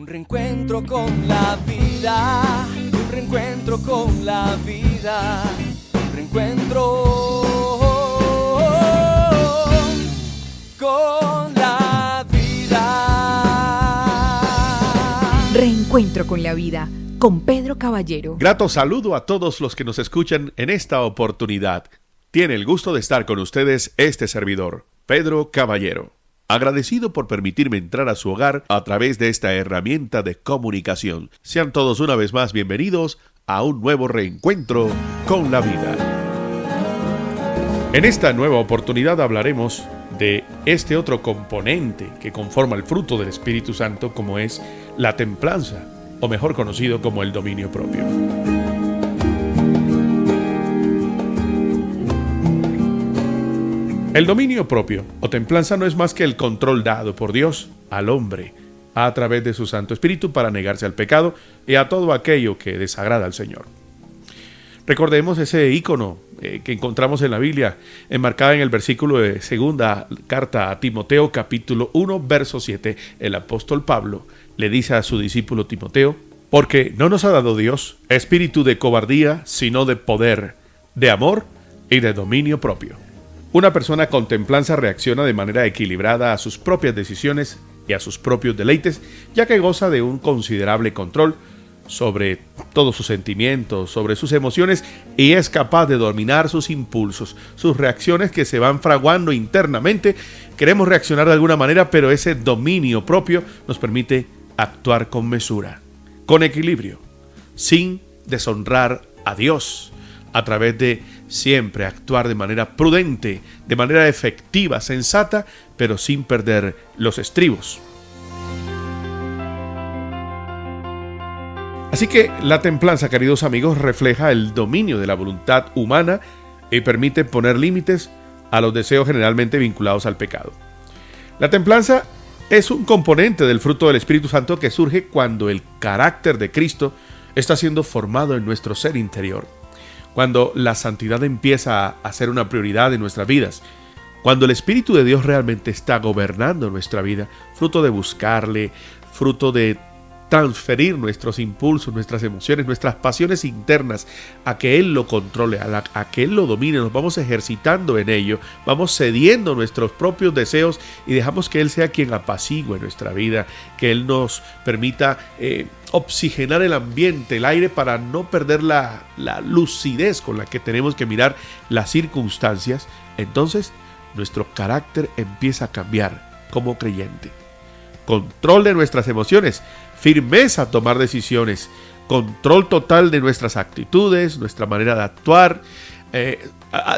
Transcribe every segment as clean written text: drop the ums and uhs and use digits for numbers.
reencuentro con la vida, un reencuentro con la vida, un reencuentro con la vida. Reencuentro con la vida, con Pedro Caballero. Grato saludo a todos los que nos escuchan en esta oportunidad. Tiene el gusto de estar con ustedes este servidor, Pedro Caballero. Agradecido por permitirme entrar a su hogar a través de esta herramienta de comunicación. Sean todos una vez más bienvenidos a un nuevo reencuentro con la vida. En esta nueva oportunidad hablaremos de este otro componente que conforma el fruto del Espíritu Santo, como es la templanza, o mejor conocido como el dominio propio. El dominio propio o templanza no es más que el control dado por Dios al hombre a través de su Santo Espíritu para negarse al pecado y a todo aquello que desagrada al Señor. Recordemos ese ícono que encontramos en la Biblia, enmarcada en el versículo de segunda carta a Timoteo, capítulo 1, verso 7. El apóstol Pablo le dice a su discípulo Timoteo: porque no nos ha dado Dios espíritu de cobardía, sino de poder, de amor y de dominio propio. Una persona con templanza reacciona de manera equilibrada a sus propias decisiones y a sus propios deleites, ya que goza de un considerable control sobre todos sus sentimientos, sobre sus emociones, y es capaz de dominar sus impulsos, sus reacciones que se van fraguando internamente. Queremos reaccionar de alguna manera, pero ese dominio propio nos permite actuar con mesura, con equilibrio, sin deshonrar a Dios, a través de siempre actuar de manera prudente, de manera efectiva, sensata, pero sin perder los estribos. Así que la templanza, queridos amigos, refleja el dominio de la voluntad humana y permite poner límites a los deseos generalmente vinculados al pecado. La templanza es un componente del fruto del Espíritu Santo que surge cuando el carácter de Cristo está siendo formado en nuestro ser interior, cuando la santidad empieza a ser una prioridad en nuestras vidas, cuando el Espíritu de Dios realmente está gobernando nuestra vida, fruto de buscarle, fruto de transferir nuestros impulsos, nuestras emociones, nuestras pasiones internas a que Él lo controle, a que Él lo domine. Nos vamos ejercitando en ello, vamos cediendo nuestros propios deseos y dejamos que Él sea quien apacigüe nuestra vida, que Él nos permita oxigenar el ambiente, el aire, para no perder la lucidez con la que tenemos que mirar las circunstancias. Entonces nuestro carácter empieza a cambiar como creyente. Control de nuestras emociones, firmeza a tomar decisiones, control total de nuestras actitudes, nuestra manera de actuar.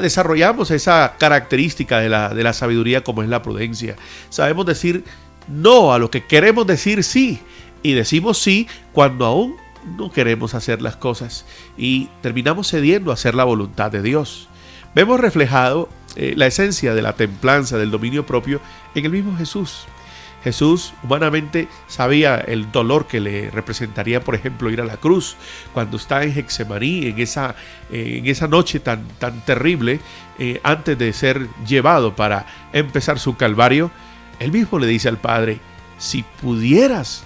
Desarrollamos esa característica de la sabiduría, como es la prudencia. Sabemos decir no a lo que queremos decir sí, y decimos sí cuando aún no queremos hacer las cosas, y terminamos cediendo a hacer la voluntad de Dios. Vemos reflejado la esencia de la templanza, del dominio propio, en el mismo Jesús. Jesús humanamente sabía el dolor que le representaría, por ejemplo, ir a la cruz. Cuando está en Getsemaní, en esa noche tan terrible, antes de ser llevado para empezar su calvario, él mismo le dice al Padre: si pudieras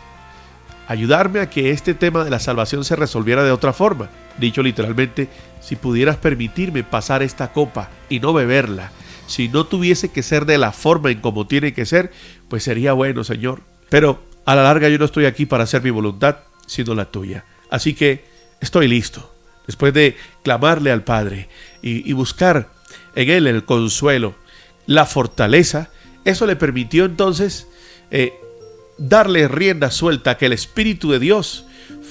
ayudarme a que este tema de la salvación se resolviera de otra forma, dicho literalmente, si pudieras permitirme pasar esta copa y no beberla, si no tuviese que ser de la forma en como tiene que ser, pues sería bueno, Señor. Pero a la larga yo no estoy aquí para hacer mi voluntad, sino la tuya. Así que estoy listo. Después de clamarle al Padre y buscar en Él el consuelo, la fortaleza, eso le permitió entonces darle rienda suelta a que el Espíritu de Dios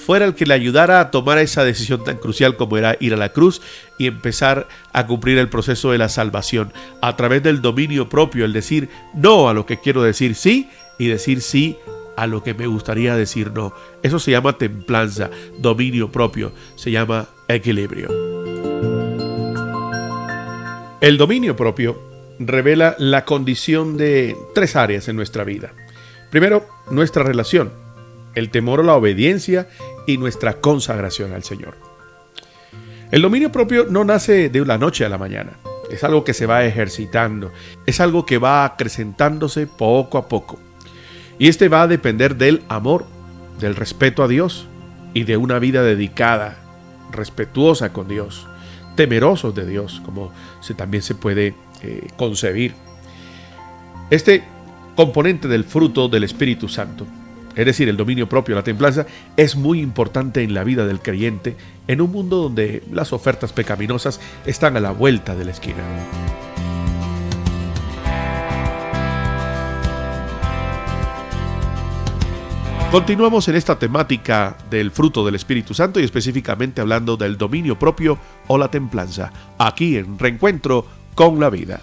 fuera el que le ayudara a tomar esa decisión tan crucial como era ir a la cruz y empezar a cumplir el proceso de la salvación a través del dominio propio, el decir no a lo que quiero decir sí y decir sí a lo que me gustaría decir no. Eso se llama templanza, dominio propio, se llama equilibrio. El dominio propio revela la condición de tres áreas en nuestra vida. Primero, nuestra relación, el temor a la obediencia y nuestra consagración al Señor. El dominio propio no nace de la noche a la mañana. Es algo que se va ejercitando. Es algo que va acrecentándose poco a poco. Y este va a depender del amor del respeto a Dios y de una vida dedicada, respetuosa con Dios, temerosos de Dios, como también se puede concebir. Este componente del fruto del Espíritu Santo, es decir, el dominio propio, la templanza, es muy importante en la vida del creyente en un mundo donde las ofertas pecaminosas están a la vuelta de la esquina. Continuamos en esta temática del fruto del Espíritu Santo y específicamente hablando del dominio propio o la templanza, aquí en Reencuentro con la Vida.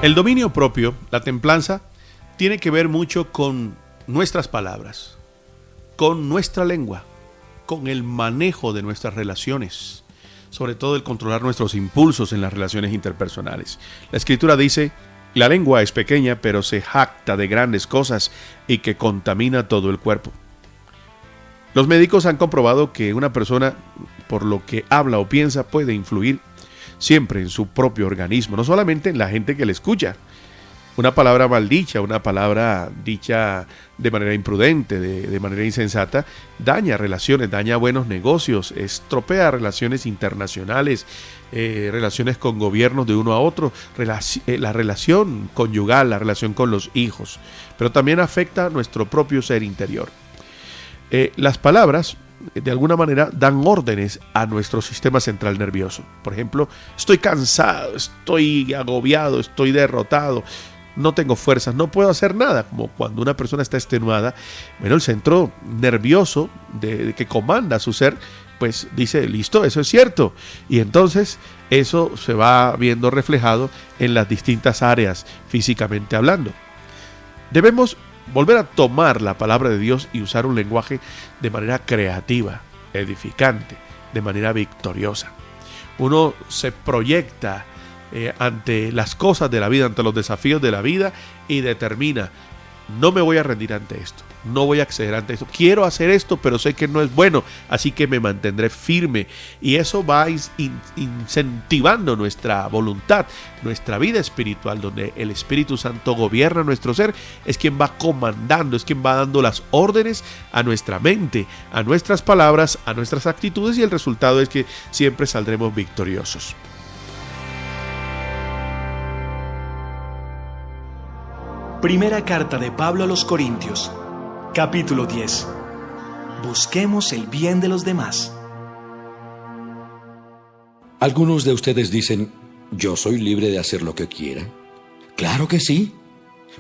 El dominio propio, la templanza, tiene que ver mucho con nuestras palabras, con nuestra lengua, con el manejo de nuestras relaciones, sobre todo el controlar nuestros impulsos en las relaciones interpersonales. La Escritura dice: la lengua es pequeña, pero se jacta de grandes cosas y que contamina todo el cuerpo. Los médicos han comprobado que una persona, por lo que habla o piensa, puede influir siempre en su propio organismo, no solamente en la gente que le escucha. Una palabra mal dicha, una palabra dicha de manera imprudente, de manera insensata, daña relaciones, daña buenos negocios, estropea relaciones internacionales, relaciones con gobiernos de uno a otro, la relación conyugal, la relación con los hijos, pero también afecta a nuestro propio ser interior. Las palabras, de alguna manera, dan órdenes a nuestro sistema central nervioso. Por ejemplo, estoy cansado, estoy agobiado, estoy derrotado, no tengo fuerzas, no puedo hacer nada. Como cuando una persona está extenuada, bueno, el centro nervioso que comanda su ser, pues dice: listo, eso es cierto. Y entonces eso se va viendo reflejado en las distintas áreas físicamente hablando. Debemos volver a tomar la palabra de Dios y usar un lenguaje de manera creativa, edificante, de manera victoriosa. Uno se proyecta ante las cosas de la vida, ante los desafíos de la vida, y determina: no me voy a rendir ante esto, no voy a acceder ante esto, quiero hacer esto, pero sé que no es bueno, así que me mantendré firme. Y eso va incentivando nuestra voluntad, nuestra vida espiritual, donde el Espíritu Santo gobierna nuestro ser, es quien va comandando, es quien va dando las órdenes a nuestra mente, a nuestras palabras, a nuestras actitudes, y el resultado es que siempre saldremos victoriosos. Primera carta de Pablo a los Corintios, capítulo 10. Busquemos el bien de los demás. Algunos de ustedes dicen: ¿yo soy libre de hacer lo que quiera? Claro que sí,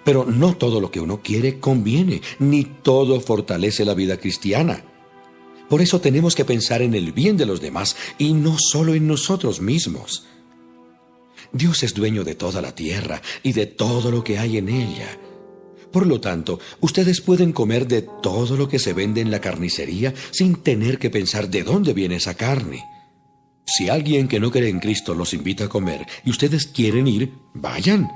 pero no todo lo que uno quiere conviene, ni todo fortalece la vida cristiana. Por eso tenemos que pensar en el bien de los demás y no solo en nosotros mismos. Dios es dueño de toda la tierra y de todo lo que hay en ella. Por lo tanto, ustedes pueden comer de todo lo que se vende en la carnicería sin tener que pensar de dónde viene esa carne. Si alguien que no cree en Cristo los invita a comer y ustedes quieren ir, vayan.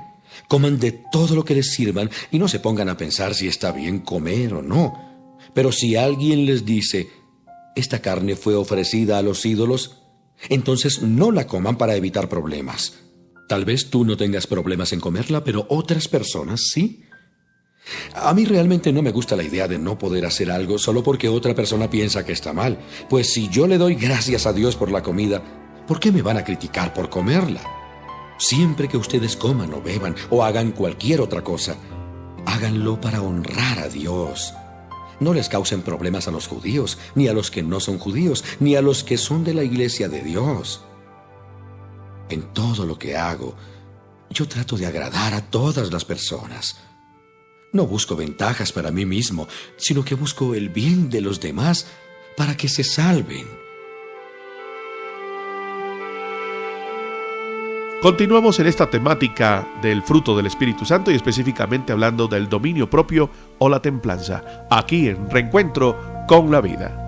Coman de todo lo que les sirvan y no se pongan a pensar si está bien comer o no. Pero si alguien les dice: esta carne fue ofrecida a los ídolos, entonces no la coman para evitar problemas. Tal vez tú no tengas problemas en comerla, pero otras personas sí. A mí realmente no me gusta la idea de no poder hacer algo solo porque otra persona piensa que está mal. Pues si yo le doy gracias a Dios por la comida, ¿por qué me van a criticar por comerla? Siempre que ustedes coman o beban o hagan cualquier otra cosa, háganlo para honrar a Dios. No les causen problemas a los judíos, ni a los que no son judíos, ni a los que son de la iglesia de Dios. En todo lo que hago, yo trato de agradar a todas las personas. No busco ventajas para mí mismo, sino que busco el bien de los demás para que se salven. Continuamos en esta temática del fruto del Espíritu Santo y específicamente hablando del dominio propio o la templanza, aquí en Reencuentro con la Vida.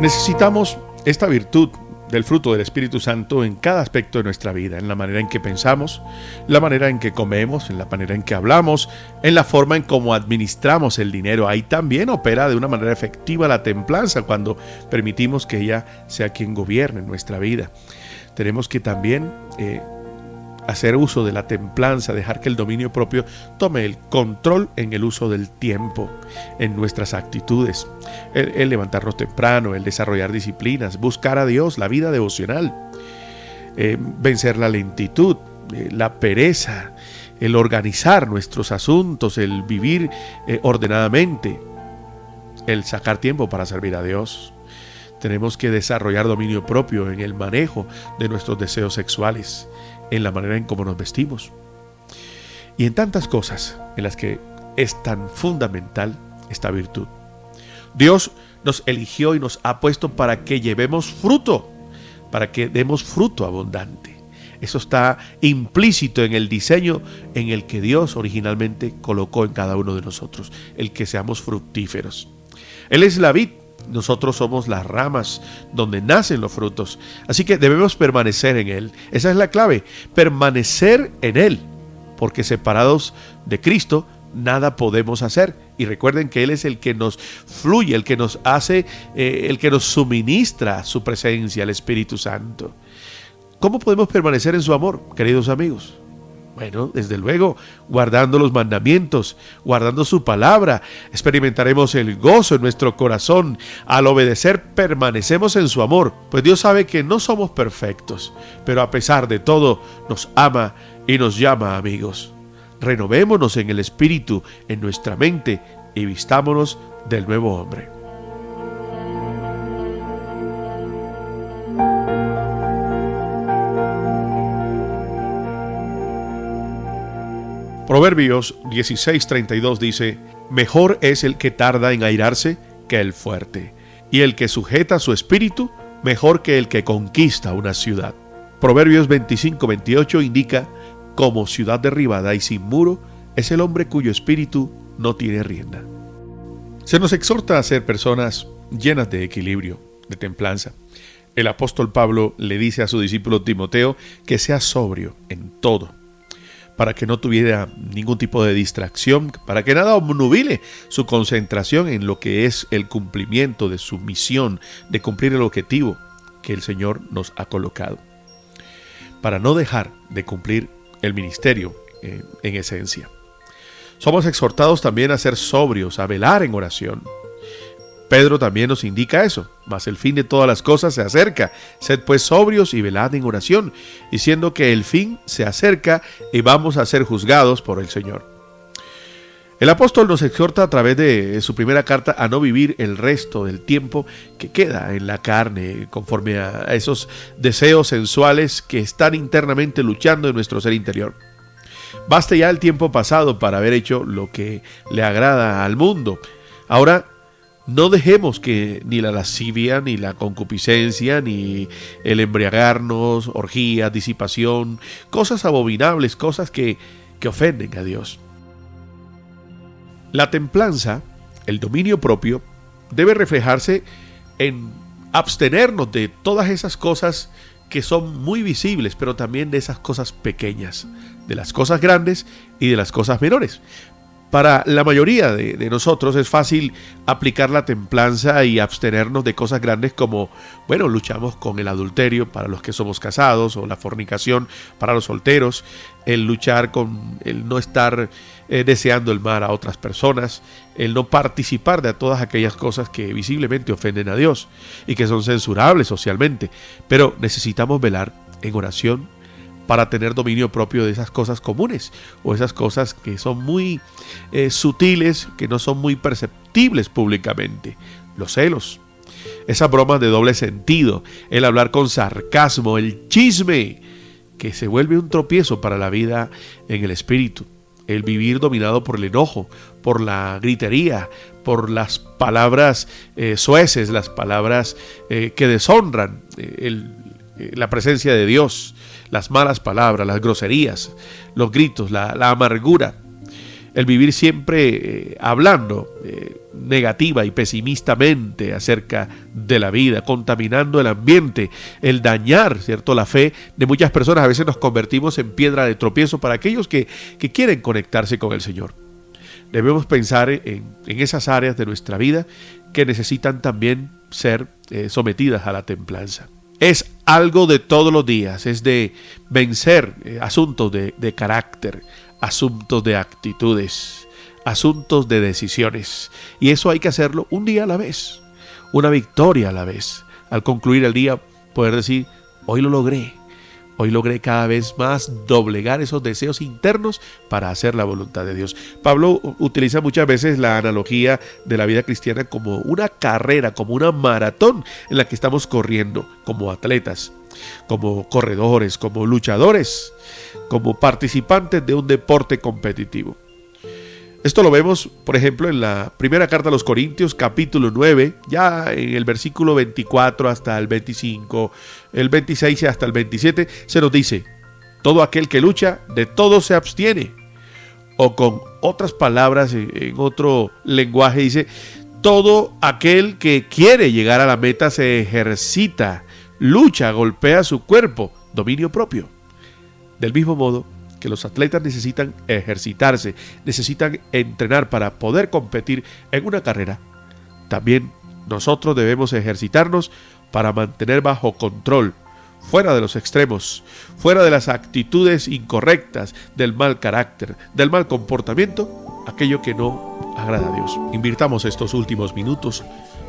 Necesitamos esta virtud del fruto del Espíritu Santo en cada aspecto de nuestra vida, en la manera en que pensamos, la manera en que comemos, en la manera en que hablamos, en la forma en cómo administramos el dinero. Ahí también opera de una manera efectiva la templanza cuando permitimos que ella sea quien gobierne nuestra vida. Tenemos que también hacer uso de la templanza, dejar que el dominio propio tome el control en el uso del tiempo, en nuestras actitudes, el levantarnos temprano, el desarrollar disciplinas, buscar a Dios, la vida devocional, vencer la lentitud, la pereza, el organizar nuestros asuntos, el vivir ordenadamente, el sacar tiempo para servir a Dios. Tenemos que desarrollar dominio propio en el manejo de nuestros deseos sexuales, en la manera en cómo nos vestimos y en tantas cosas en las que es tan fundamental esta virtud. Dios nos eligió y nos ha puesto para que llevemos fruto, para que demos fruto abundante. Eso está implícito en el diseño en el que Dios originalmente colocó en cada uno de nosotros, el que seamos fructíferos. Él es la vid, nosotros somos las ramas donde nacen los frutos, así que debemos permanecer en Él. Esa es la clave, permanecer en Él, porque separados de Cristo nada podemos hacer. Y recuerden que Él es el que nos fluye, el que nos hace, el que nos suministra su presencia, el Espíritu Santo. ¿Cómo podemos permanecer en su amor, queridos amigos? Bueno, desde luego, guardando los mandamientos, guardando su palabra, experimentaremos el gozo en nuestro corazón. Al obedecer, permanecemos en su amor, pues Dios sabe que no somos perfectos, pero a pesar de todo, nos ama y nos llama amigos. Renovémonos en el espíritu, en nuestra mente, y vistámonos del nuevo hombre. Proverbios 16:32 dice: mejor es el que tarda en airarse que el fuerte, y el que sujeta su espíritu mejor que el que conquista una ciudad. Proverbios 25:28 indica: como ciudad derribada y sin muro es el hombre cuyo espíritu no tiene rienda. Se nos exhorta a ser personas llenas de equilibrio, de templanza. El apóstol Pablo le dice a su discípulo Timoteo que sea sobrio en todo, para que no tuviera ningún tipo de distracción, para que nada obnubile su concentración en lo que es el cumplimiento de su misión, de cumplir el objetivo que el Señor nos ha colocado, para no dejar de cumplir el ministerio en esencia. Somos exhortados también a ser sobrios, a velar en oración. Pedro también nos indica eso: mas el fin de todas las cosas se acerca, sed pues sobrios y velad en oración, diciendo que el fin se acerca y vamos a ser juzgados por el Señor. El apóstol nos exhorta a través de su primera carta a no vivir el resto del tiempo que queda en la carne, conforme a esos deseos sensuales que están internamente luchando en nuestro ser interior. Baste ya el tiempo pasado para haber hecho lo que le agrada al mundo. Ahora, no dejemos que ni la lascivia, ni la concupiscencia, ni el embriagarnos, orgías, disipación, cosas abominables, cosas que ofenden a Dios. La templanza, el dominio propio, debe reflejarse en abstenernos de todas esas cosas que son muy visibles, pero también de esas cosas pequeñas, de las cosas grandes y de las cosas menores. Para la mayoría de nosotros es fácil aplicar la templanza y abstenernos de cosas grandes como, luchamos con el adulterio para los que somos casados, o la fornicación para los solteros, el luchar con el no estar deseando el mal a otras personas, el no participar de todas aquellas cosas que visiblemente ofenden a Dios y que son censurables socialmente. Pero necesitamos velar en oración para tener dominio propio de esas cosas comunes o esas cosas que son muy sutiles, que no son muy perceptibles públicamente. Los celos, esas bromas de doble sentido, el hablar con sarcasmo, el chisme, que se vuelve un tropiezo para la vida en el espíritu. El vivir dominado por el enojo, por la gritería, por las palabras soeces, las palabras que deshonran la presencia de Dios, las malas palabras, las groserías, los gritos, la amargura, El vivir siempre hablando negativa y pesimistamente acerca de la vida, contaminando el ambiente, el dañar, ¿cierto?, la fe de muchas personas. A veces nos convertimos en piedra de tropiezo para aquellos que quieren conectarse con el Señor. Debemos pensar en esas áreas de nuestra vida que necesitan también ser sometidas a la templanza. Es algo de todos los días, es de vencer asuntos de carácter, asuntos de actitudes, asuntos de decisiones. Y eso hay que hacerlo un día a la vez, una victoria a la vez. Al concluir el día, poder decir, hoy lo logré. Hoy logré cada vez más doblegar esos deseos internos para hacer la voluntad de Dios. Pablo utiliza muchas veces la analogía de la vida cristiana como una carrera, como una maratón en la que estamos corriendo como atletas, como corredores, como luchadores, como participantes de un deporte competitivo. Esto lo vemos, por ejemplo, en la primera carta a los Corintios, capítulo 9, ya en el versículo 24 hasta el 25, el 26 hasta el 27, se nos dice, todo aquel que lucha, de todo se abstiene. O con otras palabras, en otro lenguaje, dice, todo aquel que quiere llegar a la meta se ejercita, lucha, golpea su cuerpo, dominio propio. Del mismo modo, que los atletas necesitan ejercitarse, necesitan entrenar para poder competir en una carrera, también nosotros debemos ejercitarnos para mantener bajo control, fuera de los extremos, fuera de las actitudes incorrectas, del mal carácter, del mal comportamiento, aquello que no agrada a Dios. Invirtamos estos últimos minutos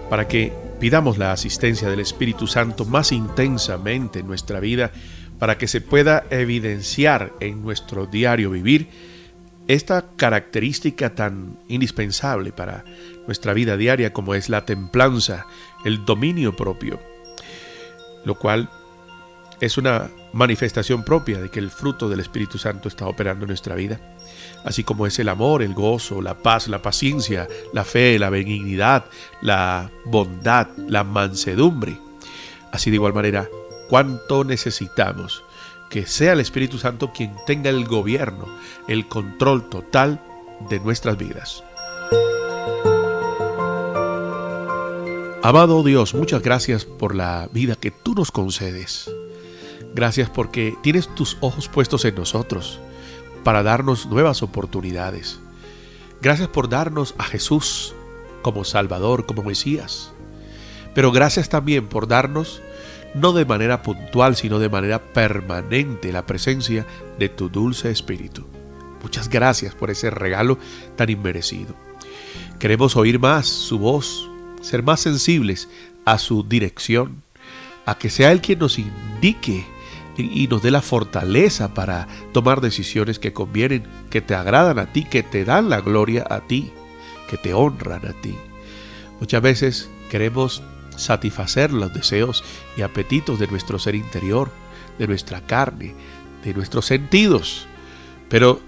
para que pidamos la asistencia del Espíritu Santo más intensamente en nuestra vida, para que se pueda evidenciar en nuestro diario vivir esta característica tan indispensable para nuestra vida diaria como es la templanza, el dominio propio, lo cual es una manifestación propia de que el fruto del Espíritu Santo está operando en nuestra vida, así como es el amor, el gozo, la paz, la paciencia, la fe, la benignidad, la bondad, la mansedumbre. Así de igual manera, cuánto necesitamos que sea el Espíritu Santo quien tenga el gobierno, el control total de nuestras vidas. Amado Dios, muchas gracias por la vida que tú nos concedes. Gracias porque tienes tus ojos puestos en nosotros para darnos nuevas oportunidades. Gracias por darnos a Jesús como Salvador, como Mesías. Pero gracias también por darnos, no de manera puntual, sino de manera permanente, la presencia de tu dulce Espíritu. Muchas gracias por ese regalo tan inmerecido. Queremos oír más su voz, ser más sensibles a su dirección, a que sea Él quien nos indique y nos dé la fortaleza para tomar decisiones que convienen, que te agradan a ti, que te dan la gloria a ti, que te honran a ti. Muchas veces queremos satisfacer los deseos y apetitos de nuestro ser interior, de nuestra carne, de nuestros sentidos, pero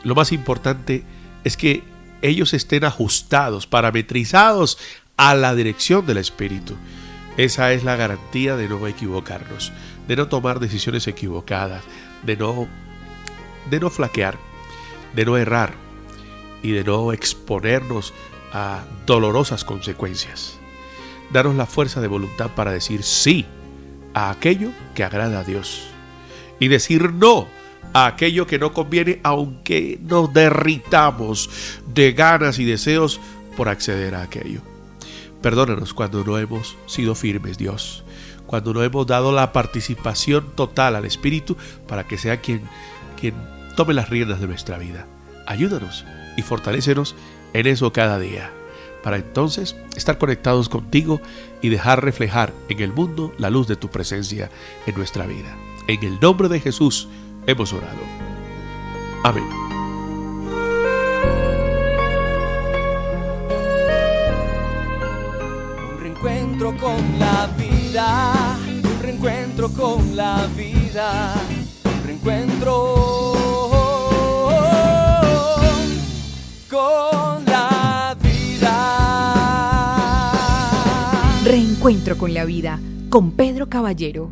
lo más importante es que ellos estén ajustados, parametrizados a la dirección del Espíritu. Esa es la garantía de no equivocarnos, de no tomar decisiones equivocadas, de no flaquear, de no errar y de no exponernos a dolorosas consecuencias. Danos la fuerza de voluntad para decir sí a aquello que agrada a Dios y decir no a aquello que no conviene, aunque nos derritamos de ganas y deseos por acceder a aquello. Perdónanos cuando no hemos sido firmes, Dios, cuando no hemos dado la participación total al Espíritu para que sea quien tome las riendas de nuestra vida. Ayúdanos y fortalécenos en eso cada día, para entonces estar conectados contigo y dejar reflejar en el mundo la luz de tu presencia en nuestra vida. En el nombre de Jesús hemos orado. Amén. Un reencuentro con la vida, un reencuentro con la vida, un reencuentro con la vida. Reencuentro con la vida con Pedro Caballero.